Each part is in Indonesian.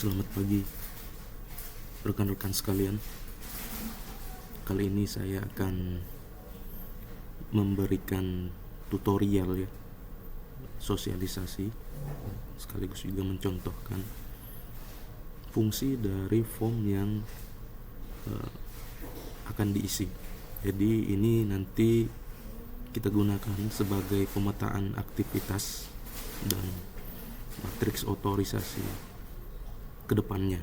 Selamat pagi rekan-rekan sekalian. Kali ini saya akan memberikan tutorial sosialisasi sekaligus juga mencontohkan fungsi dari form yang akan diisi. Jadi ini nanti kita gunakan sebagai pemetaan aktivitas dan matriks otorisasi kedepannya.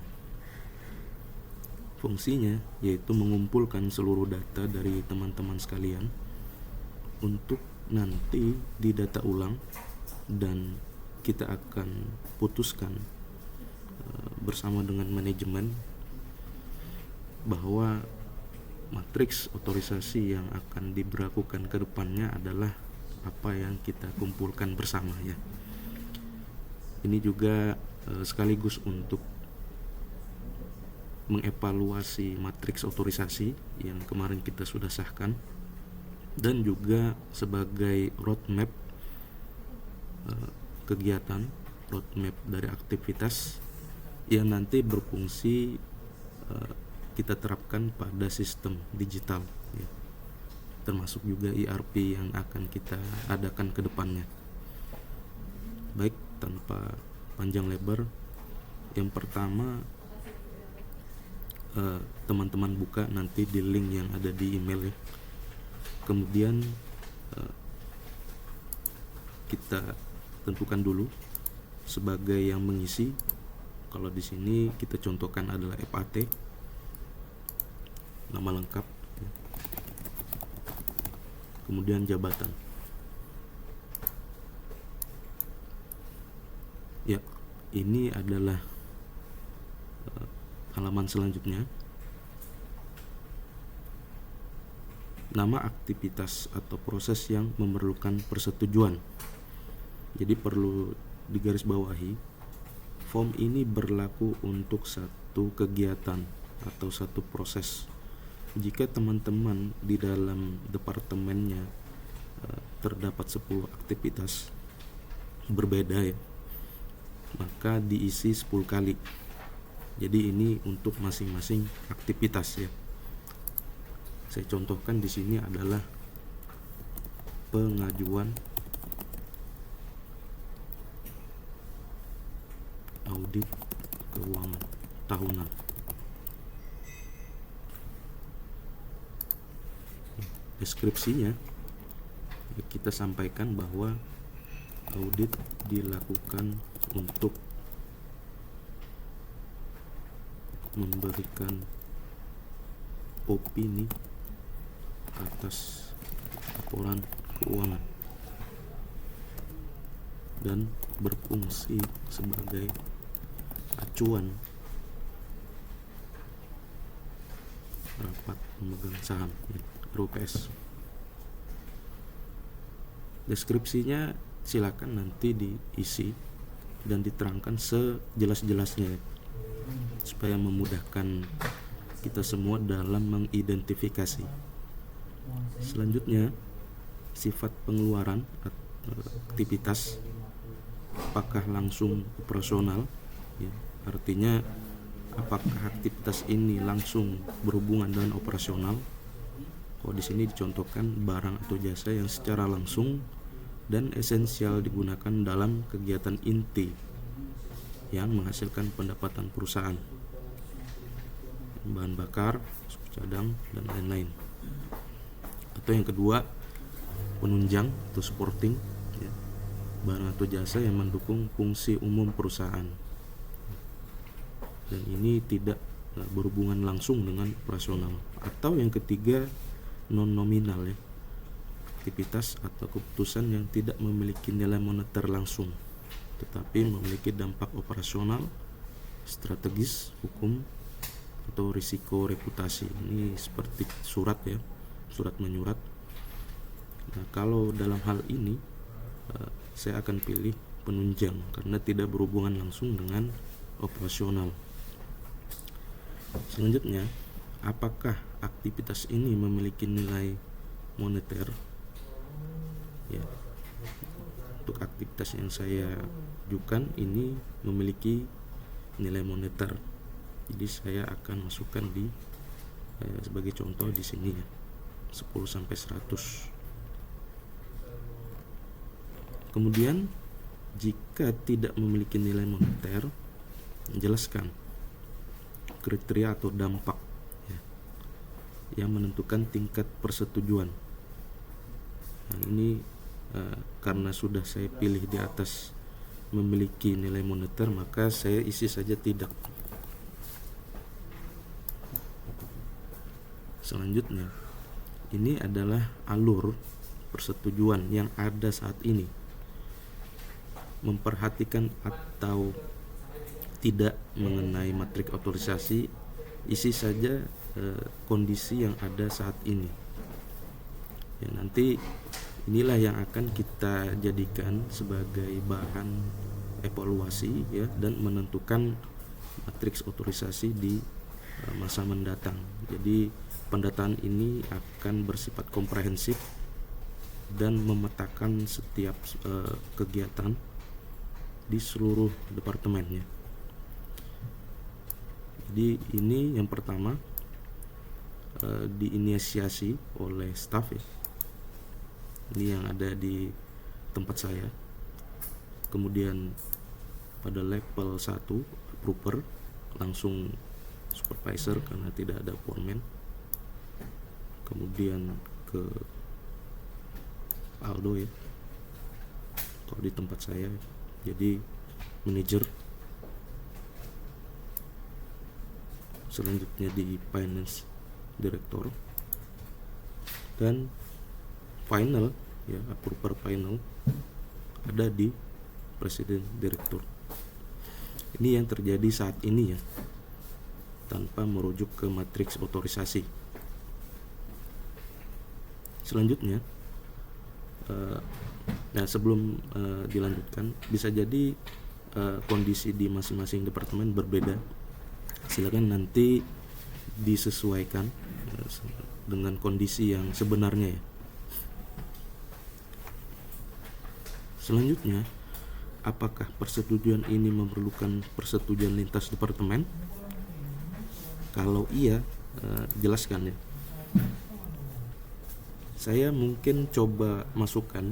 Fungsinya yaitu mengumpulkan seluruh data dari teman-teman sekalian untuk nanti didata ulang dan kita akan putuskan bersama dengan manajemen bahwa matriks otorisasi yang akan diberlakukan ke depannya adalah apa yang kita kumpulkan bersama ya. Ini juga sekaligus untuk mengevaluasi matriks otorisasi yang kemarin kita sudah sahkan, dan juga sebagai roadmap kegiatan, roadmap dari aktivitas yang nanti berfungsi kita terapkan pada sistem digital ya, termasuk juga ERP yang akan kita adakan ke depannya. Baik, tanpa panjang lebar, yang pertama teman-teman buka nanti di link yang ada di email ya. Kemudian kita tentukan dulu sebagai yang mengisi. Kalau di sini kita contohkan adalah FAT, nama lengkap ya. Kemudian jabatan ya. Ini adalah halaman selanjutnya. Nama aktivitas atau proses yang memerlukan persetujuan. Jadi perlu digarisbawahi, form ini berlaku untuk satu kegiatan atau satu proses. Jika teman-teman di dalam departemennya terdapat 10 aktivitas berbeda ya, maka diisi 10 kali. Jadi ini untuk masing-masing aktivitas ya. Saya contohkan di sini adalah pengajuan audit keuangan tahunan. Deskripsinya ya, kita sampaikan bahwa audit dilakukan untuk memberikan opini atas laporan keuangan dan berfungsi sebagai acuan rapat pemegang saham RUPS. Deskripsinya silakan nanti diisi dan diterangkan sejelas-jelasnya supaya memudahkan kita semua dalam mengidentifikasi. Selanjutnya, sifat pengeluaran aktivitas, apakah langsung operasional ya, artinya apakah aktivitas ini langsung berhubungan dengan operasional. Kalau di sini dicontohkan barang atau jasa yang secara langsung dan esensial digunakan dalam kegiatan inti yang menghasilkan pendapatan perusahaan, bahan bakar, suku cadang, dan lain-lain. Atau yang kedua, penunjang atau supporting ya, barang atau jasa yang mendukung fungsi umum perusahaan, dan ini tidak berhubungan langsung dengan operasional. Atau yang ketiga, non nominal ya, aktivitas atau keputusan yang tidak memiliki nilai moneter langsung tetapi memiliki dampak operasional, strategis, hukum, atau risiko reputasi. Ini seperti surat ya, surat menyurat. Nah, kalau dalam hal ini saya akan pilih penunjang karena tidak berhubungan langsung dengan operasional. Selanjutnya, apakah aktivitas ini memiliki nilai moneter? Ya, untuk aktivitas yang saya ajukan ini memiliki nilai moneter. Jadi saya akan masukkan di sebagai contoh di sini ya, 10 sampai 100. Kemudian jika tidak memiliki nilai moneter, jelaskan kriteria atau dampak ya, yang menentukan tingkat persetujuan. Nah, ini karena sudah saya pilih di atas memiliki nilai moneter, maka saya isi saja tidak. Selanjutnya, ini adalah alur persetujuan yang ada saat ini. Memperhatikan atau tidak mengenai matriks otorisasi, isi saja kondisi yang ada saat ini. Ya, nanti inilah yang akan kita jadikan sebagai bahan evaluasi ya, dan menentukan matriks otorisasi di masa mendatang. Jadi pendataan ini akan bersifat komprehensif dan memetakan setiap kegiatan di seluruh departemennya. Jadi ini yang pertama diinisiasi oleh staf ya. Ini yang ada di tempat saya. Kemudian pada level 1 approver, langsung supervisor karena tidak ada foreman. Kemudian ke Aldo ya, kalau di tempat saya jadi manajer. Selanjutnya di finance director, dan final ya, approver final ada di presiden direktur. Ini yang terjadi saat ini ya, tanpa merujuk ke matriks otorisasi. Selanjutnya, nah sebelum dilanjutkan, bisa jadi kondisi di masing-masing departemen berbeda. Silakan nanti disesuaikan dengan kondisi yang sebenarnya ya. Selanjutnya, apakah persetujuan ini memerlukan persetujuan lintas departemen? Kalau iya, jelaskan ya. Saya mungkin coba masukkan,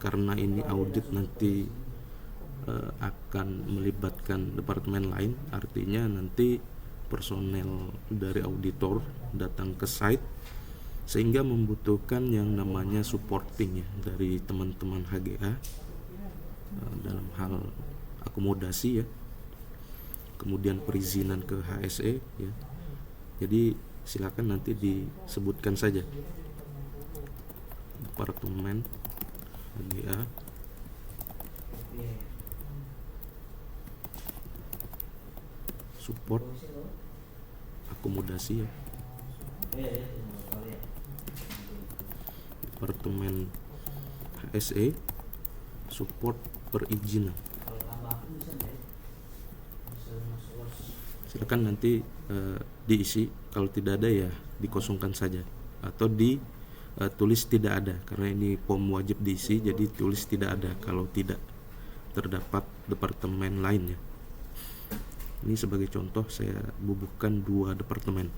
karena ini audit nanti akan melibatkan departemen lain, artinya nanti personel dari auditor datang ke site, sehingga membutuhkan yang namanya supporting ya, dari teman-teman HGA dalam hal akomodasi ya, kemudian perizinan ke HSE ya. Jadi silakan nanti disebutkan saja departemen HGA support akomodasi ya, departemen HSE support perizinan. Silakan nanti diisi, kalau tidak ada ya dikosongkan saja, atau tulis tidak ada, karena ini form wajib diisi, jadi tulis tidak ada kalau tidak terdapat departemen lainnya. Ini sebagai contoh saya bubuhkan 2 departemen.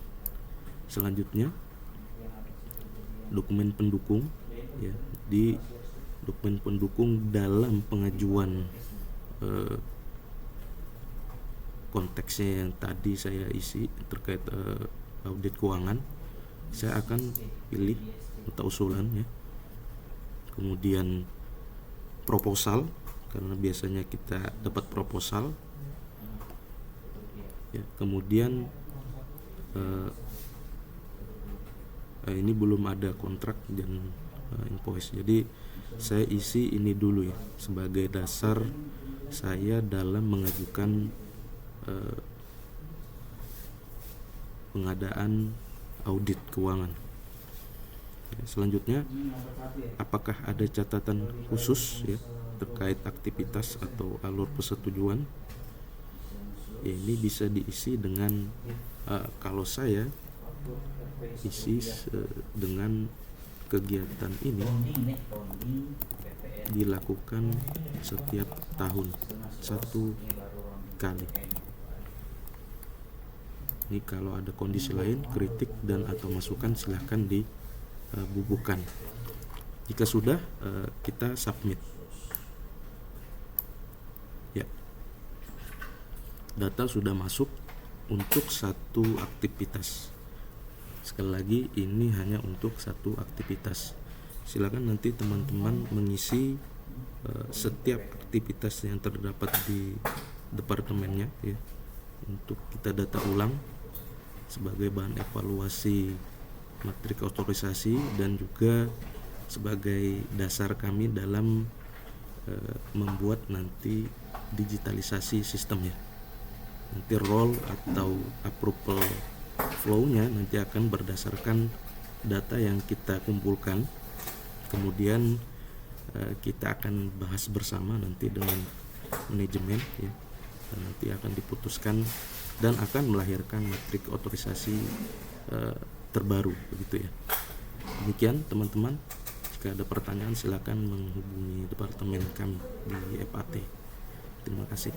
Selanjutnya dokumen pendukung ya, di dokumen pendukung dalam pengajuan konteksnya yang tadi saya isi terkait audit keuangan, saya akan pilih nota usulan ya. Kemudian proposal, karena biasanya kita dapat proposal ya. Kemudian ini belum ada kontrak dan invoice, jadi saya isi ini dulu ya sebagai dasar saya dalam mengajukan pengadaan audit keuangan. Selanjutnya, apakah ada catatan khusus ya terkait aktivitas atau alur persetujuan? Ya, ini bisa diisi dengan kalau saya isi dengan kegiatan ini dilakukan setiap tahun 1 kali. Ini kalau ada kondisi lain, kritik dan atau masukan silahkan dibubuhkan. Jika sudah, kita submit. Ya, data sudah masuk untuk satu aktivitas. Sekali lagi, ini hanya untuk satu aktivitas. Silakan nanti teman-teman mengisi setiap aktivitas yang terdapat di departemennya, ya, untuk kita data ulang sebagai bahan evaluasi matrik otorisasi dan juga sebagai dasar kami dalam membuat nanti digitalisasi sistemnya. Nanti role atau approval flow-nya nanti akan berdasarkan data yang kita kumpulkan. Kemudian kita akan bahas bersama nanti dengan manajemen, ya, dan nanti akan diputuskan dan akan melahirkan matrik otorisasi terbaru, begitu ya. Demikian teman-teman, jika ada pertanyaan silakan menghubungi departemen kami di FAT. Terima kasih.